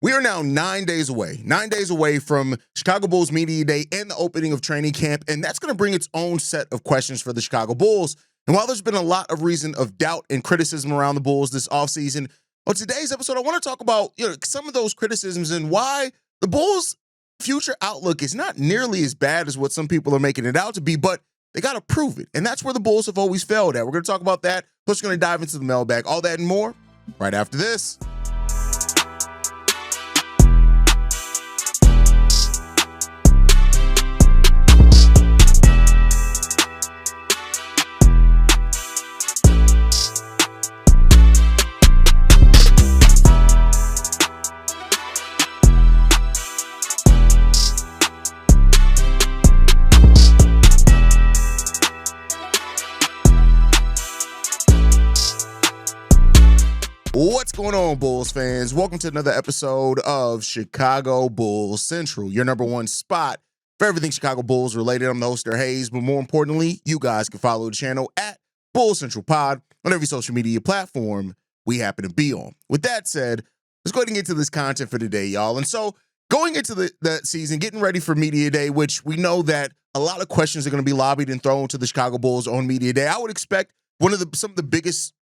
We are now 9 days away from Chicago Bulls Media Day and the opening of training camp, and that's going to bring its own set of questions for the Chicago Bulls. And while there's been a lot of reason of doubt and criticism around the Bulls this offseason, on today's episode, I want to talk about some of those criticisms and why the Bulls' future outlook is not nearly as bad as what some people are making it out to be, but they got to prove it. And that's where the Bulls have always failed at. We're going to talk about that. Plus, we're going to dive into the mailbag. All that and more right after this. What's going on, Bulls fans? Welcome to another episode of Chicago Bulls Central, your number one spot for everything Chicago Bulls related. I'm the host, Haize, but more importantly, you guys can follow the channel at Bulls Central Pod on every social media platform we happen to be on. With that said, let's go ahead and get to this content for today, y'all. And so, going into the season, getting ready for Media Day, which we know that a lot of questions are going to be lobbied and thrown to the Chicago Bulls on Media Day. I would expect some of the biggest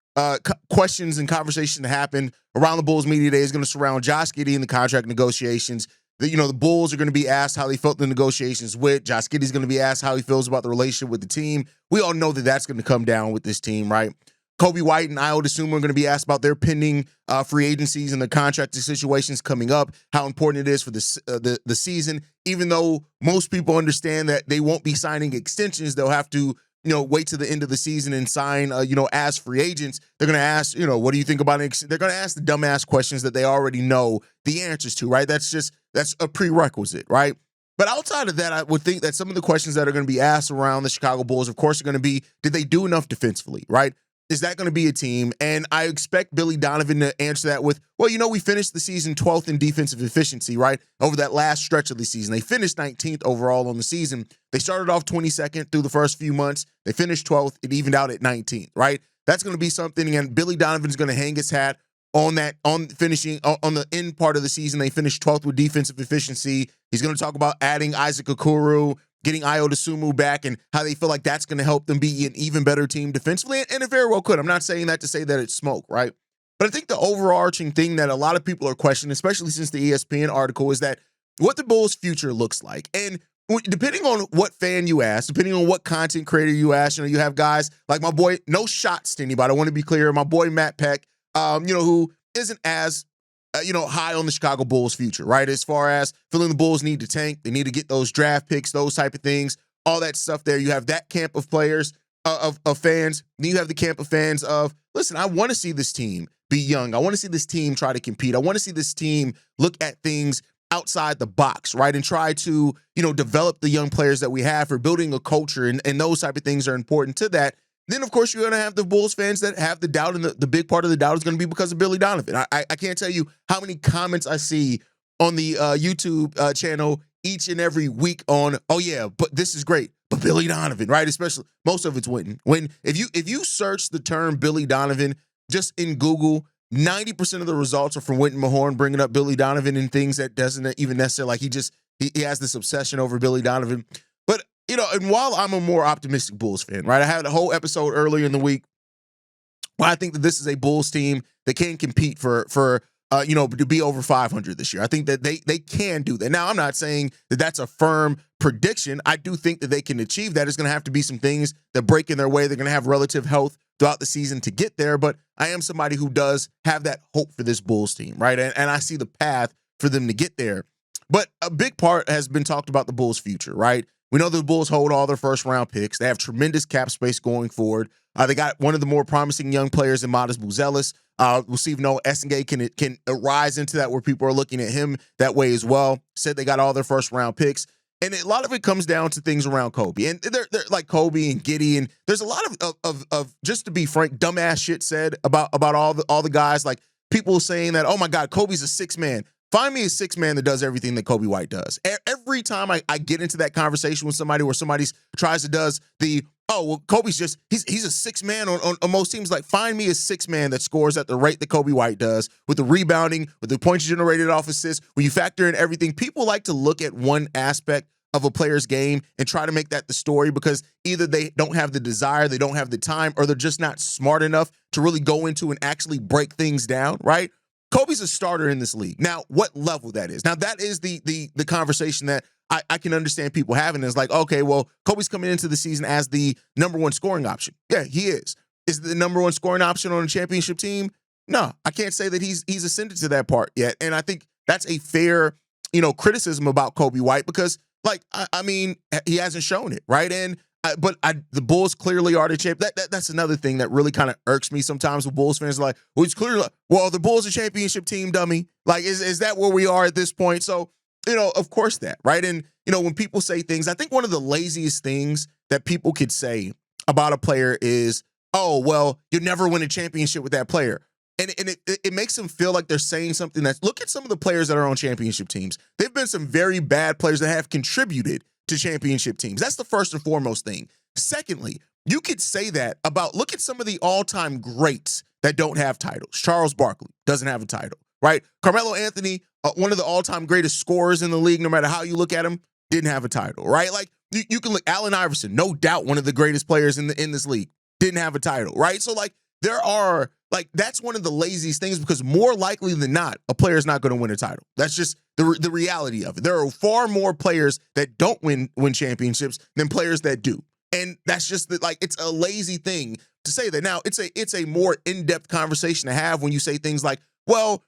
questions and conversation to happen around the Bulls Media Day is going to surround Josh Giddey and the contract negotiations. The Bulls are going to be asked how they felt in the negotiations with. Josh Giddey's going to be asked how he feels about the relationship with the team. We all know that that's going to come down with this team, right? Coby White and Dosunmu are going to be asked about their pending free agencies and the contract situations coming up, how important it is for the season. Even though most people understand that they won't be signing extensions, they'll have to wait to the end of the season and sign, as free agents. They're going to ask, what do you think about it? They're going to ask the dumbass questions that they already know the answers to, right? That's a prerequisite, right? But outside of that, I would think that some of the questions that are going to be asked around the Chicago Bulls, of course, are going to be, did they do enough defensively, right? Is that going to be a team? And I expect Billy Donovan to answer that with, well, we finished the season 12th in defensive efficiency, right? Over that last stretch of the season. They finished 19th overall on the season. They started off 22nd through the first few months. They finished 12th. It evened out at 19th, right? That's going to be something. And Billy Donovan's going to hang his hat on finishing on the end part of the season. They finished 12th with defensive efficiency. He's going to talk about adding Isaac Okoro, getting Dosunmu back, and how they feel like that's going to help them be an even better team defensively, and it very well could. I'm not saying that to say that it's smoke, right? But I think the overarching thing that a lot of people are questioning, especially since the ESPN article, is that what the Bulls' future looks like. And depending on what fan you ask, depending on what content creator you ask, you have guys like my boy, no shots to anybody, I want to be clear, my boy Matt Peck, who isn't as high on the Chicago Bulls future, right? As far as feeling the Bulls need to tank, they need to get those draft picks, those type of things, all that stuff there. You have that camp of players, of fans. Then you have the camp of fans of, listen, I want to see this team be young. I want to see this team try to compete. I want to see this team look at things outside the box, right? And try to, develop the young players that we have for building a culture, and those type of things are important to that. Then, of course, you're going to have the Bulls fans that have the doubt, and the big part of the doubt is going to be because of Billy Donovan. I can't tell you how many comments I see on the YouTube channel each and every week on, oh, yeah, but this is great, but Billy Donovan, right? Especially, most of it's Winton. If you search the term Billy Donovan just in Google, 90% of the results are from Winton Mahorn bringing up Billy Donovan and things that doesn't even necessarily, like he has this obsession over Billy Donovan. But and while I'm a more optimistic Bulls fan, right? I had a whole episode earlier in the week where I think that this is a Bulls team that can compete for to be over 500 this year. I think that they can do that. Now, I'm not saying that that's a firm prediction. I do think that they can achieve that. It's going to have to be some things that break in their way. They're going to have relative health throughout the season to get there. But I am somebody who does have that hope for this Bulls team, right? And I see the path for them to get there. But a big part has been talked about the Bulls' future, right? We know the Bulls hold all their first-round picks. They have tremendous cap space going forward. They got one of the more promising young players in Buzelis. We'll see if Noah Essengate can rise into that, where people are looking at him that way as well. Said they got all their first-round picks. And a lot of it comes down to things around Coby. And they're like Coby and Giddey. And there's a lot of just to be frank, dumbass shit said about all the guys. Like people saying that, oh, my God, Coby's a six man. Find me a six man that does everything that Coby White does. Every time I get into that conversation with somebody where somebody tries to does the, oh, well, Kobe's just, he's a six man on most teams. Like, find me a six man that scores at the rate that Coby White does, with the rebounding, with the points generated off assists. When you factor in everything, people like to look at one aspect of a player's game and try to make that the story, because either they don't have the desire, they don't have the time, or they're just not smart enough to really go into and actually break things down, right? Kobe's a starter in this league. Now, what level that is? Now, that is the conversation that I can understand people having. It's like, okay, well, Kobe's coming into the season as the number one scoring option. Yeah, he is. Is the number one scoring option on a championship team? No, I can't say that he's ascended to that part yet. And I think that's a fair, criticism about Coby White, because, like, I mean, he hasn't shown it, right? And the Bulls clearly are the champ. That's another thing that really kind of irks me sometimes with Bulls fans. Like, well, it's clearly like, well, the Bulls are a championship team, dummy. Like, is that where we are at this point? So, of course that, right? And, when people say things, I think one of the laziest things that people could say about a player is, oh, well, you'll never win a championship with that player. And it makes them feel like they're saying something that's, look at some of the players that are on championship teams. There've been some very bad players that have contributed to championship teams. That's the first and foremost thing. Secondly, you could say that about, look at some of the all-time greats that don't have titles. Charles Barkley doesn't have a title, right? Carmelo Anthony, one of the all-time greatest scorers in the league, no matter how you look at him, didn't have a title, right? Like, you can look, Allen Iverson, no doubt one of the greatest players in this league, didn't have a title, right? So, like, there are, like, that's one of the laziest things, because more likely than not, a player is not going to win a title. That's just the reality of it. There are far more players that don't win championships than players that do. And that's just it's a lazy thing to say that. Now, it's a more in-depth conversation to have when you say things like, well,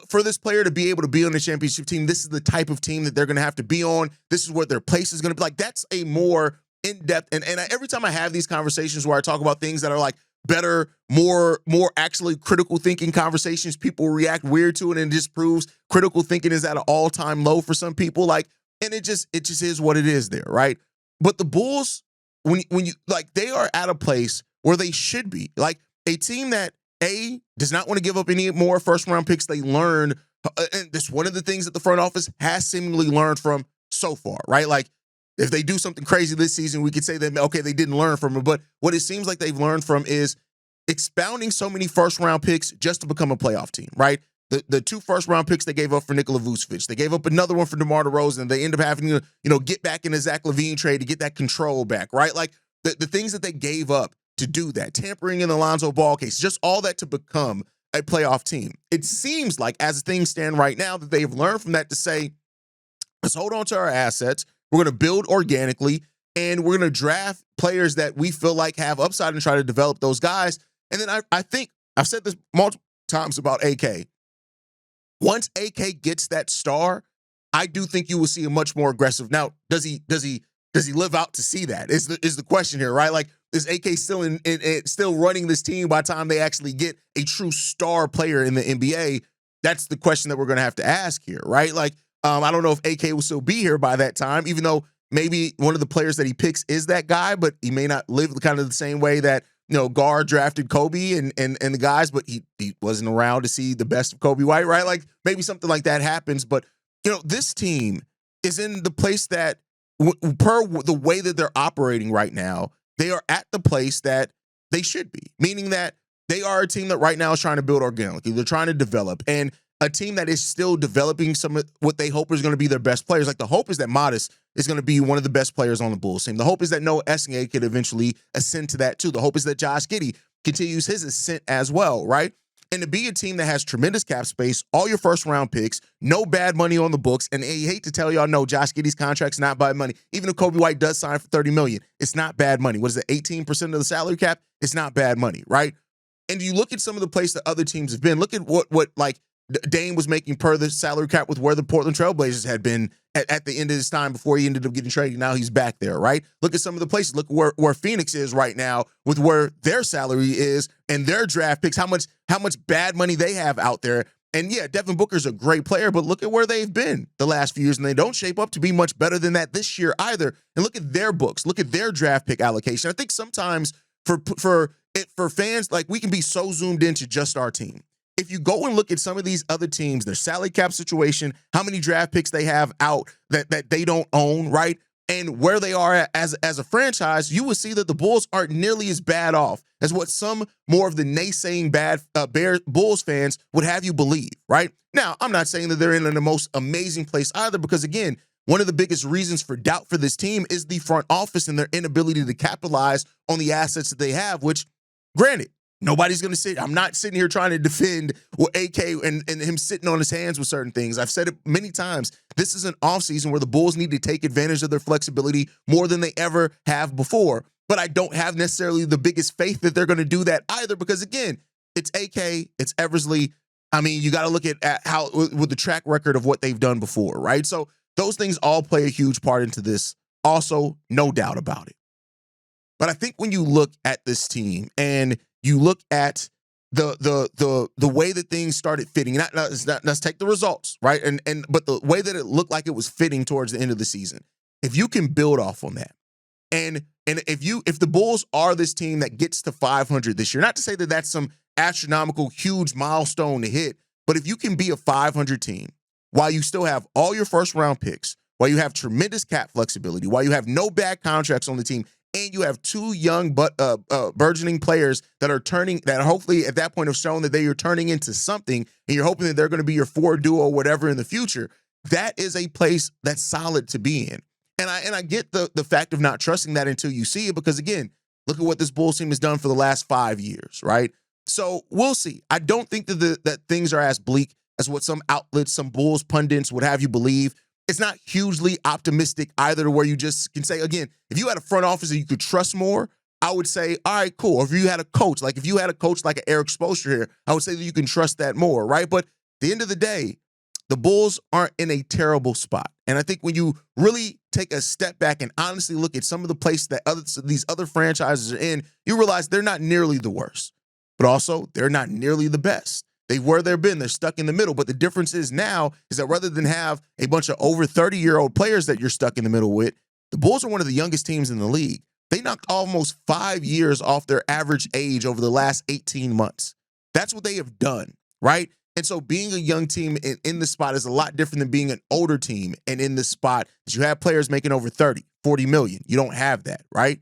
for this player to be able to be on the championship team, this is the type of team that they're going to have to be on. This is what their place is going to be. Like, that's a more in-depth. And every time I have these conversations where I talk about things that are like better, more actually critical thinking conversations, people react weird to it, and it just proves critical thinking is at an all-time low for some people. Like, and it just is what it is there, right? But the Bulls, when you like, they are at a place where they should be. Like, a team that does not want to give up any more first round picks. They learned, and this one of the things that the front office has seemingly learned from so far, right? Like, if they do something crazy this season, we could say that, okay, they didn't learn from it. But what it seems like they've learned from is expounding so many first round picks just to become a playoff team, right? The 2 first round picks they gave up for Nikola Vucevic. They gave up another one for DeMar DeRozan. They end up having to, get back in the Zach LaVine trade to get that control back, right? Like, the things that they gave up to do that, tampering in the Lonzo Ball case, just all that to become a playoff team. It seems like, as things stand right now, that they've learned from that to say, let's hold on to our assets. We're going to build organically, and we're going to draft players that we feel like have upside and try to develop those guys. And then I think, I've said this multiple times about AK. Once AK gets that star, I do think you will see a much more aggressive. Now, does he live out to see that? Is the question here, right? Like, is AK still running this team by the time they actually get a true star player in the NBA? That's the question that we're going to have to ask here, right? Like, I don't know if AK will still be here by that time, even though maybe one of the players that he picks is that guy, but he may not live kind of the same way that, Gar drafted Kobe and the guys, but he wasn't around to see the best of Coby White, right? Like, maybe something like that happens. But, this team is in the place that, per the way that they're operating right now, they are at the place that they should be, meaning that they are a team that right now is trying to build organically. They're trying to develop, and a team that is still developing some of what they hope is going to be their best players. Like, the hope is that Modest is going to be one of the best players on the Bulls team. The hope is that Noah Essinga could eventually ascend to that too. The hope is that Josh Giddey continues his ascent as well, right? And to be a team that has tremendous cap space, all your first round picks, no bad money on the books, and I hate to tell y'all, no, Josh Giddey's contract's not bad money. Even if Coby White does sign for $30 million, it's not bad money. What is it, 18% of the salary cap? It's not bad money, right? And you look at some of the places that other teams have been. Look at what like Dame was making per the salary cap with where the Portland Trailblazers had been at the end of his time before he ended up getting traded. Now he's back there, right? Look at some of the places. Look where Phoenix is right now with where their salary is and their draft picks, how much bad money they have out there. And yeah, Devin Booker's a great player, but look at where they've been the last few years, and they don't shape up to be much better than that this year either. And look at their books. Look at their draft pick allocation. I think sometimes for fans, like, we can be so zoomed into just our team. If you go and look at some of these other teams, their salary cap situation, how many draft picks they have out that they don't own, right? and where they are as a franchise, you will see that the Bulls aren't nearly as bad off as what some more of the naysaying bad Bulls fans would have you believe, right? Now, I'm not saying that they're in the most amazing place either, because again, one of the biggest reasons for doubt for this team is the front office and their inability to capitalize on the assets that they have, which, granted, nobody's going to sit. I'm not sitting here trying to defend AK and him sitting on his hands with certain things. I've said it many times. This is an offseason where the Bulls need to take advantage of their flexibility more than they ever have before. But I don't have necessarily the biggest faith that they're going to do that either, because, again, it's AK, it's Eversley. I mean, you got to look at how with the track record of what they've done before, right? So those things all play a huge part into this. Also, no doubt about it. But I think when you look at this team and you look at the way that things started fitting, let's take the results, right? But the way that it looked like it was fitting towards the end of the season, if you can build off on that, and if the Bulls are this team that gets to 500 this year, not to say that that's some astronomical huge milestone to hit, but if you can be a 500 team while you still have all your first round picks, while you have tremendous cap flexibility, while you have no bad contracts on the team, and you have two young but burgeoning players that hopefully at that point have shown that they are turning into something, and you're hoping that they're going to be your four duo or whatever in the future, that is a place that's solid to be in. And I get the fact of not trusting that until you see it, because again, look at what this Bulls team has done for the last 5 years, right? So we'll see. I don't think that things are as bleak as what some outlets, some Bulls pundits would have you believe. It's not hugely optimistic either, to where you just can say, again, if you had a front office that you could trust more, I would say, all right, cool. Or if you had a coach like an Eric Spoelstra here, I would say that you can trust that more, right? But at the end of the day, the Bulls aren't in a terrible spot. And I think when you really take a step back and honestly look at some of the places that these other franchises are in, you realize they're not nearly the worst, but also they're not nearly the best. They've been. They're stuck in the middle. But the difference is now is that rather than have a bunch of over 30-year-old players that you're stuck in the middle with, the Bulls are one of the youngest teams in the league. They knocked almost 5 years off their average age over the last 18 months. That's what they have done, right? And so being a young team in the spot is a lot different than being an older team and in the spot that you have players making over 30, 40 million. You don't have that, right?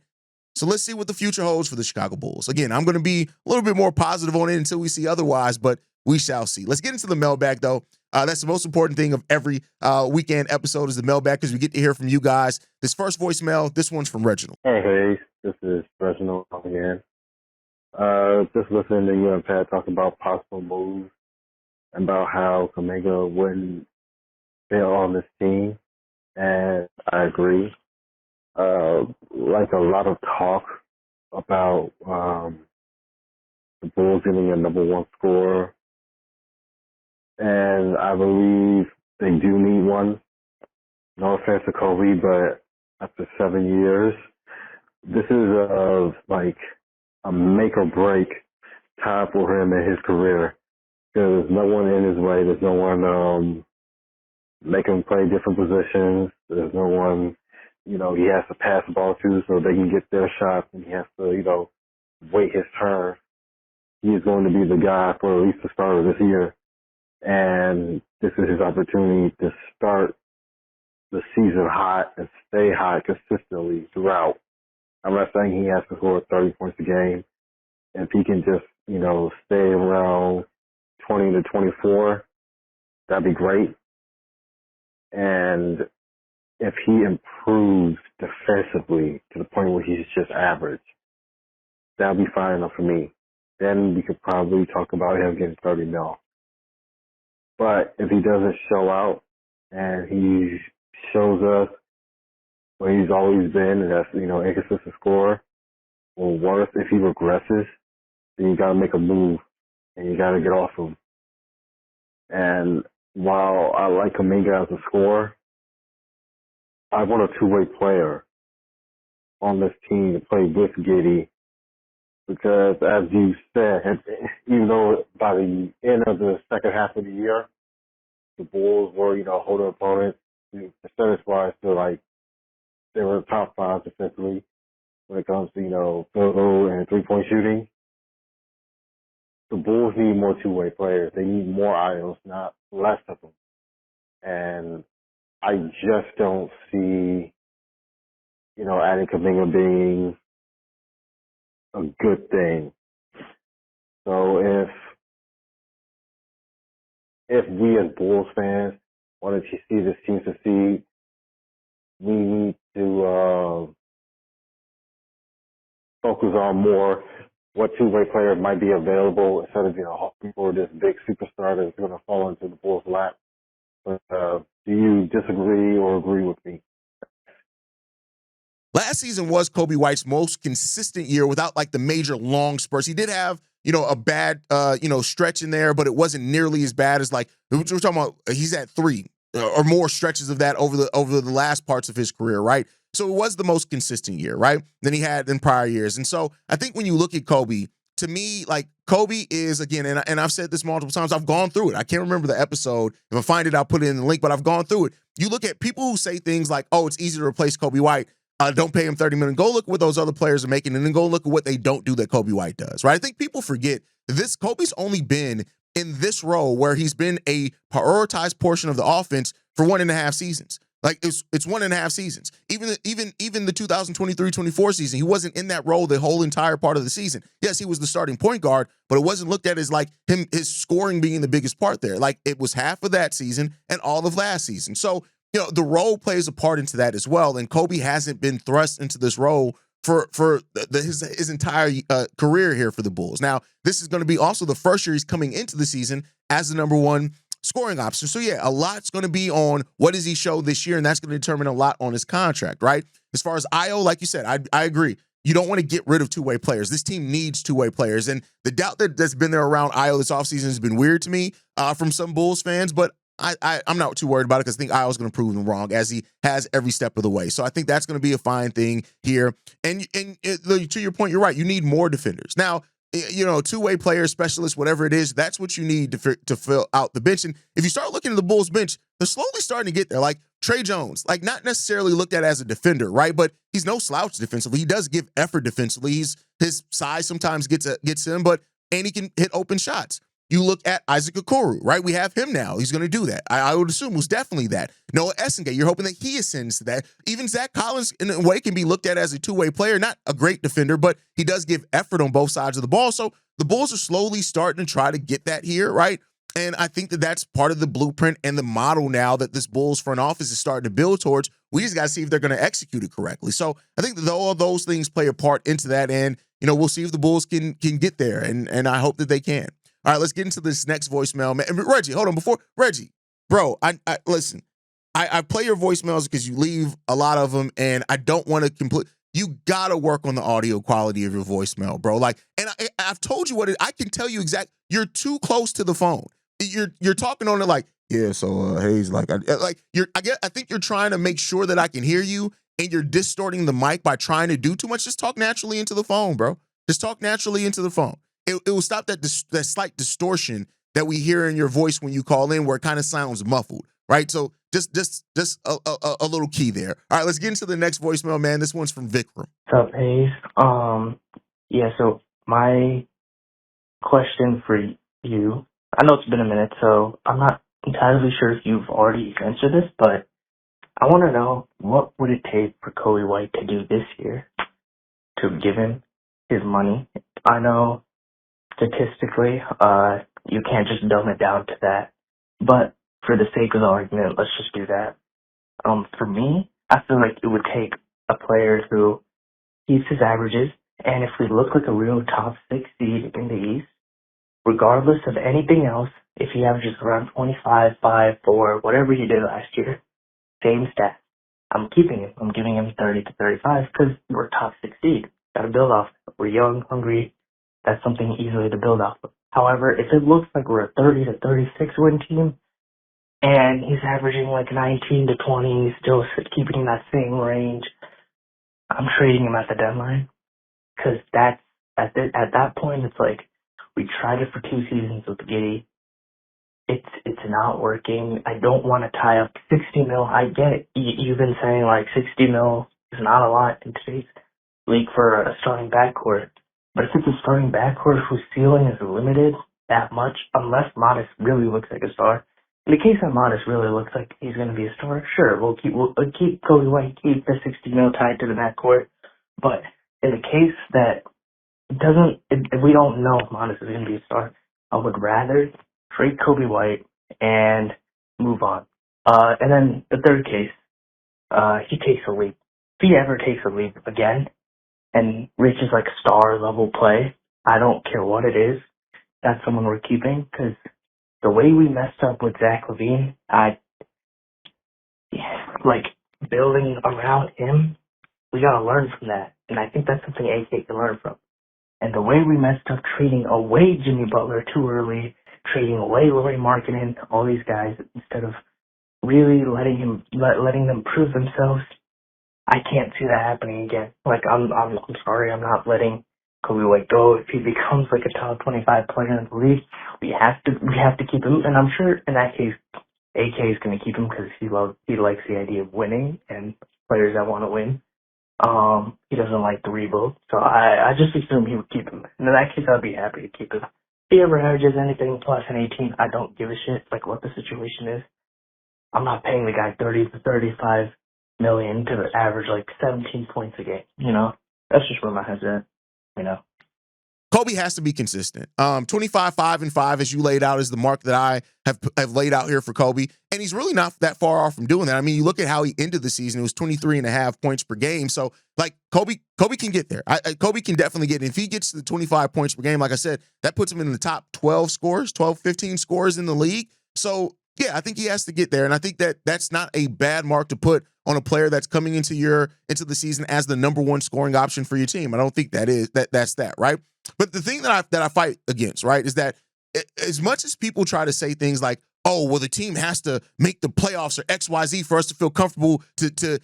So let's see what the future holds for the Chicago Bulls. Again, I'm going to be a little bit more positive on it until we see otherwise, but we shall see. Let's get into the mailbag, though. That's the most important thing of every weekend episode is the mailbag, because we get to hear from you guys. This first voicemail, this one's from Reginald. Hey, Haize. This is Reginald again. Just listening to you and Pat talk about possible moves, about how Kuminga wouldn't fit on this team, and I agree. Like a lot of talk about the Bulls getting a number one scorer, and I believe they do need one. No offense to Coby, but after 7 years, this is like a make or break time for him in his career. There's no one in his way. There's no one making him play different positions. There's no one, he has to pass the ball to so they can get their shots, and he has to, wait his turn. He is going to be the guy for at least the start of this year. And this is his opportunity to start the season hot and stay hot consistently throughout. I'm not saying he has to score 30 points a game. If he can just, stay around 20 to 24, that'd be great. And if he improves defensively to the point where he's just average, that'll be fine enough for me. Then we could probably talk about him getting 30 mil. But if he doesn't show out and he shows us where he's always been, and that's, inconsistent scorer, or worse, if he regresses, then you got to make a move and you got to get off him. And while I like Kuminga as a scorer, I want a two-way player on this team to play with Giddey, because as you said, even though by the end of the second half of the year, the Bulls were, holding opponents percentage-wise to they were top five defensively when it comes to, field goal and three-point shooting. The Bulls need more two-way players. They need more idols, not less of them. And I just don't see adding Kaminga being a good thing. So if we as Bulls fans wanted to see this team succeed, we need to focus on more what two-way players might be available instead of hoping for this big superstar that's going to fall into the Bulls' lap. But do you disagree or agree with me? Last season was Coby White's most consistent year without like the major long spurts. He did have, a bad, stretch in there, but it wasn't nearly as bad as like we're talking about. He's at 3 or more stretches of that over the last parts of his career, right? So it was the most consistent year, right? Than he had in prior years. And so I think when you look at Coby, to me, like Coby is again, and I've said this multiple times. I've gone through it. I can't remember the episode. If I find it, I'll put it in the link. But I've gone through it. You look at people who say things like, "Oh, it's easy to replace Coby White." Don't pay him $30 million. Go look at what those other players are making, and then go look at what they don't do that Coby White does, right? I think people forget this. Coby's only been in this role where he's been a prioritized portion of the offense for 1.5 seasons. Like it's 1.5 seasons. Even the 2023-24 season, he wasn't in that role the whole entire part of the season. Yes, he was the starting point guard, but it wasn't looked at as like his scoring being the biggest part there. Like it was half of that season and all of last season. So the role plays a part into that as well. And Coby hasn't been thrust into this role for his entire career here for the Bulls. Now, this is going to be also the first year he's coming into the season as the number one scoring option. So, yeah, a lot's going to be on what does he show this year, and that's going to determine a lot on his contract, right? As far as Io, like you said, I agree. You don't want to get rid of two-way players. This team needs two-way players. And the doubt that's been there around Io this offseason has been weird to me from some Bulls fans, but I'm not too worried about it because I think Io's going to prove him wrong as he has every step of the way. So I think that's going to be a fine thing here. And to your point, you're right. You need more defenders. Now, two-way players, specialists, whatever it is, that's what you need to fill out the bench. And if you start looking at the Bulls bench, they're slowly starting to get there. Like Trey Jones, like not necessarily looked at as a defender, right? But he's no slouch defensively. He does give effort defensively. His size sometimes gets him, and he can hit open shots. You look at Isaac Okoro, right? We have him now. He's going to do that. I would assume was definitely that. Noah Essengate, you're hoping that he ascends to that. Even Zach Collins, in a way, can be looked at as a two-way player. Not a great defender, but he does give effort on both sides of the ball. So the Bulls are slowly starting to try to get that here, right? And I think that that's part of the blueprint and the model now that this Bulls front office is starting to build towards. We just got to see if they're going to execute it correctly. So I think that all those things play a part into that. And, we'll see if the Bulls can get there. And I hope that they can. All right, let's get into this next voicemail. Man, Reggie, hold on. Before Reggie, bro, I listen. I play your voicemails because you leave a lot of them, and I don't want to complete. You gotta work on the audio quality of your voicemail, bro. Like, and I've told you I can tell you exact. You're too close to the phone. You're talking on it like, yeah. So Haize, I think you're trying to make sure that I can hear you, and you're distorting the mic by trying to do too much. Just talk naturally into the phone, bro. Just talk naturally into the phone. It will stop that slight distortion that we hear in your voice when you call in, where it kind of sounds muffled, right? So just a little key there. All right, let's get into the next voicemail, man. This one's from Vikram. What's up, Haize? Yeah. So my question for you, I know it's been a minute, so I'm not entirely sure if you've already answered this, but I want to know what would it take for Coby White to do this year to give him his money. I know statistically, you can't just dumb it down to that. But for the sake of the argument, let's just do that. For me, I feel like it would take a player who keeps his averages, and if we look like a real top 6 seed in the East, regardless of anything else, if he averages around 25, 5, 4, whatever he did last year, same stat, I'm keeping him. I'm giving him 30 to 35 because we're top 6 seed. Got to build off. We're young, hungry. That's something easily to build off of. However, if it looks like we're a 30 to 36 win team, and he's averaging like 19 to 20, still keeping in that same range, I'm trading him at the deadline. Because that's, at that point, it's like, we tried it for 2 seasons with Giddey. It's not working. I don't want to tie up 60 mil. I get it. You've been saying like 60 mil is not a lot in today's league for a starting backcourt. But if it's a starting backcourt whose ceiling is limited that much, unless Modest really looks like a star, In the case that Modest really looks like he's going to be a star, sure, we'll keep Coby White, keep the 60 mil tied to the backcourt. But in the case that if we don't know if Modest is going to be a star, I would rather trade Coby White and move on. And then the third case, he takes a leap. If he ever takes a leap again and reaches like star level play, I don't care what it is, that's someone we're keeping, because the way we messed up with Zach LaVine, like building around him, we gotta learn from that. And I think that's something AK can learn from. And the way we messed up trading away Jimmy Butler too early, trading away Lauri Markkanen, all these guys, instead of really letting them prove themselves, I can't see that happening again. Like I'm sorry, I'm not letting Coby White go. If he becomes like a top 25 player in the league, we have to keep him. And I'm sure in that case, AK is going to keep him because he likes the idea of winning and players that want to win. He doesn't like the rebuild, so I just assume he would keep him. And in that case, I'd be happy to keep him. If he ever averages anything plus an 18, I don't give a shit like what the situation is. I'm not paying the guy 30 to 35 million to average like 17 points a game. You know, that's just where my head's at. You know, Coby has to be consistent. 25, 5, and 5, as you laid out, is the mark that I have laid out here for Coby. And he's really not that far off from doing that. I mean, you look at how he ended the season, it was 23.5 points per game. So, like, Coby can get there. Coby can definitely get it. If he gets to the 25 points per game, like I said, that puts him in the top 12 scores, 12, 15 scores in the league. So, yeah, I think he has to get there. And I think that that's not a bad mark to put on a player that's coming into the season as the number one scoring option for your team. I don't think that's that, right? But the thing that I fight against, right, is that as much as people try to say things like, oh, well, the team has to make the playoffs or XYZ for us to feel comfortable to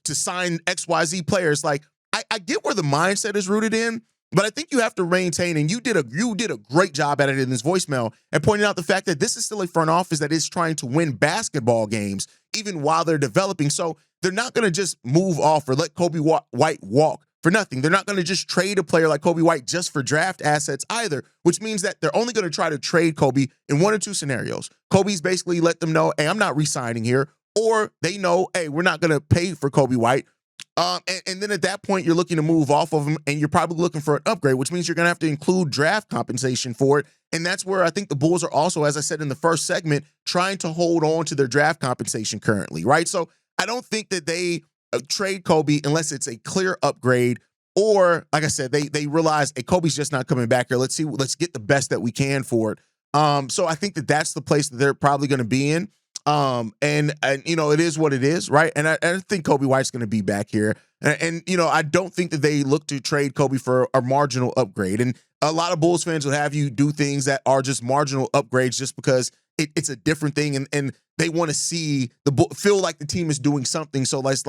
sign XYZ players, like, I get where the mindset is rooted in, but I think you have to maintain, and you did a great job at it in this voicemail, and pointing out the fact that this is still a front office that is trying to win basketball games, even while they're developing. So they're not going to just move off or let Coby White walk for nothing. They're not going to just trade a player like Coby White just for draft assets either, which means that they're only going to try to trade Coby in one or two scenarios. Coby's basically let them know, hey, I'm not re-signing here, or they know, hey, we're not going to pay for Coby White. And then at that point, you're looking to move off of him, and you're probably looking for an upgrade, which means you're going to have to include draft compensation for it. And that's where I think the Bulls are also, as I said in the first segment, trying to hold on to their draft compensation currently, right? So I don't think that they trade Coby unless it's a clear upgrade, or like I said, they realize, hey, Kobe's just not coming back here. Let's get the best that we can for it. So I think that that's the place that they're probably going to be in. And you know, it is what it is, right? And I think Coby White's going to be back here. And you know, I don't think that they look to trade Coby for a marginal upgrade. And a lot of Bulls fans will have you do things that are just marginal upgrades just because it's a different thing, and they want to see feel like the team is doing something. So let's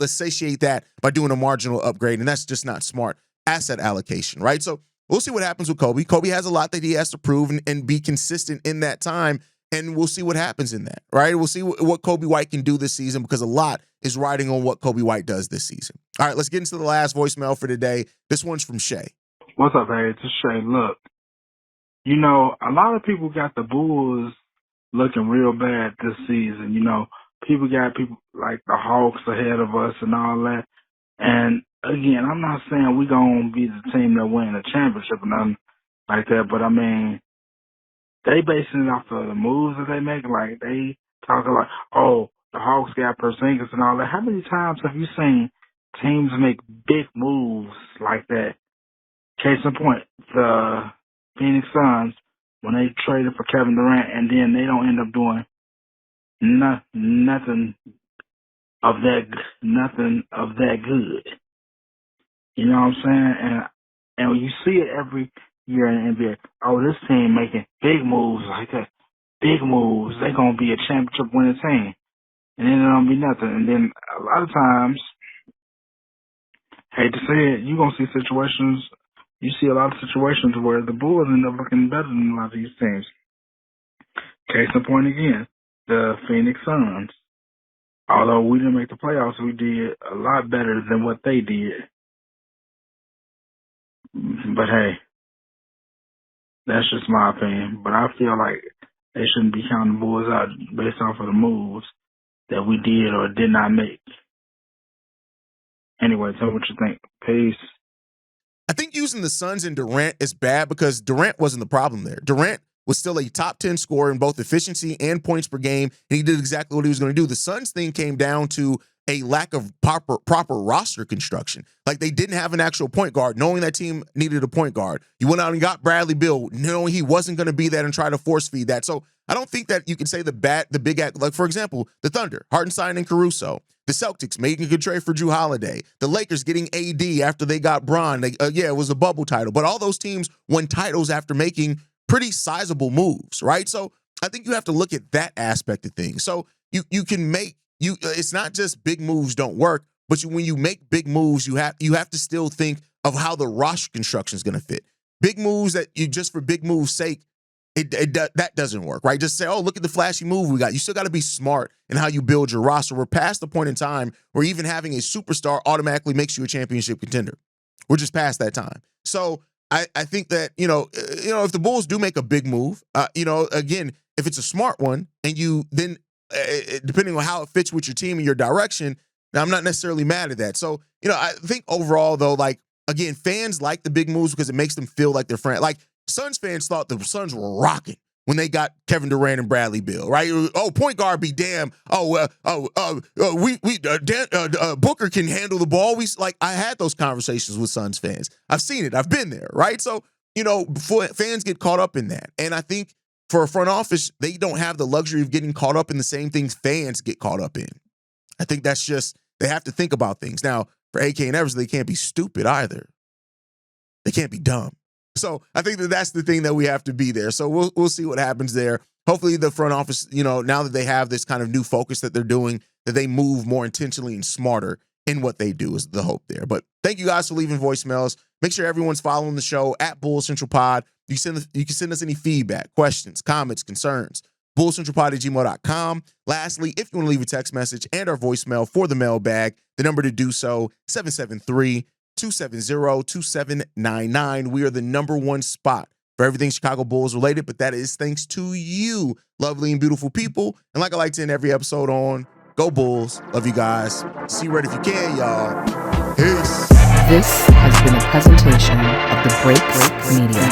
satiate that by doing a marginal upgrade, and that's just not smart asset allocation, right? So we'll see what happens with Coby. Coby has a lot that he has to prove and be consistent in that time, and we'll see what happens in that, right? We'll see what Coby White can do this season, because a lot is riding on what Coby White does this season. All right, let's get into the last voicemail for today. This one's from Shay. What's up, Haize? It's Shay. Look, you know, a lot of people got the Bulls looking real bad this season. You know, people got people like the Hawks ahead of us and all that. And again, I'm not saying we're going to be the team that win the championship or nothing like that, but I mean, they basing it off of the moves that they make. Like, they talking like, oh, the Hawks got Porzingis and all that. How many times have you seen teams make big moves like that? Case in point, the Phoenix Suns, when they traded for Kevin Durant, and then they don't end up doing nothing of that good. You know what I'm saying? And when you see it every year in the NBA, oh, this team making big moves like that, big moves, they're gonna be a championship winning team, and then it don't be nothing. And then a lot of times, hate to say it, you're gonna see situations. You see a lot of situations where the Bulls end up looking better than a lot of these teams. Case in point again, the Phoenix Suns. Although we didn't make the playoffs, we did a lot better than what they did. But hey, that's just my opinion. But I feel like they shouldn't be counting the Bulls out based off of the moves that we did or did not make. Anyway, tell me what you think. Peace. I think using the Suns and Durant is bad because Durant wasn't the problem there. Durant was still a top 10 scorer in both efficiency and points per game, and he did exactly what he was going to do. The Suns thing came down to a lack of proper roster construction. Like, they didn't have an actual point guard, knowing that team needed a point guard. You went out and got Bradley Beal, knowing he wasn't going to be that and try to force feed that. So I don't think that you can say the big act, like, for example, the Thunder, Hartenstein and Caruso. The Celtics making a good trade for Drew Holiday. The Lakers getting AD after they got Bron. It was a bubble title. But all those teams won titles after making pretty sizable moves, right? So I think you have to look at that aspect of things. So you can make, it's not just big moves don't work, but when you make big moves, you have to still think of how the roster construction is going to fit. Big moves that you just for big moves' sake, that doesn't work, right? Just say, oh, look at the flashy move we got. You still got to be smart in how you build your roster. We're past the point in time where even having a superstar automatically makes you a championship contender. We're just past that time. So I think that, if the Bulls do make a big move, again, if it's a smart one and you then, depending on how it fits with your team and your direction, now I'm not necessarily mad at that. So, I think overall though, like, again, fans like the big moves because it makes them feel like they're friends. Like, Suns fans thought the Suns were rocking when they got Kevin Durant and Bradley Beal, right? Oh, point guard be damn. Booker can handle the ball. I had those conversations with Suns fans. I've seen it. I've been there, right? So, fans get caught up in that. And I think for a front office, they don't have the luxury of getting caught up in the same things fans get caught up in. I think that's just, they have to think about things. Now, for AK and Evers, they can't be stupid either. They can't be dumb. So I think that's the thing that we have to be there. So we'll see what happens there. Hopefully the front office, now that they have this kind of new focus that they're doing, that they move more intentionally and smarter in what they do is the hope there. But thank you guys for leaving voicemails. Make sure everyone's following the show at Bulls Central Pod. You can send us any feedback, questions, comments, concerns. bullcentralpod@gmail.com. Lastly, if you want to leave a text message and our voicemail for the mailbag, the number to do so, 773-270-2799. We are the number one spot for everything Chicago Bulls related, but that is thanks to you, lovely and beautiful people. And like I like to end every episode on, go Bulls. Love you guys. See you right if you can, y'all. Peace. This has been a presentation of the Break Media.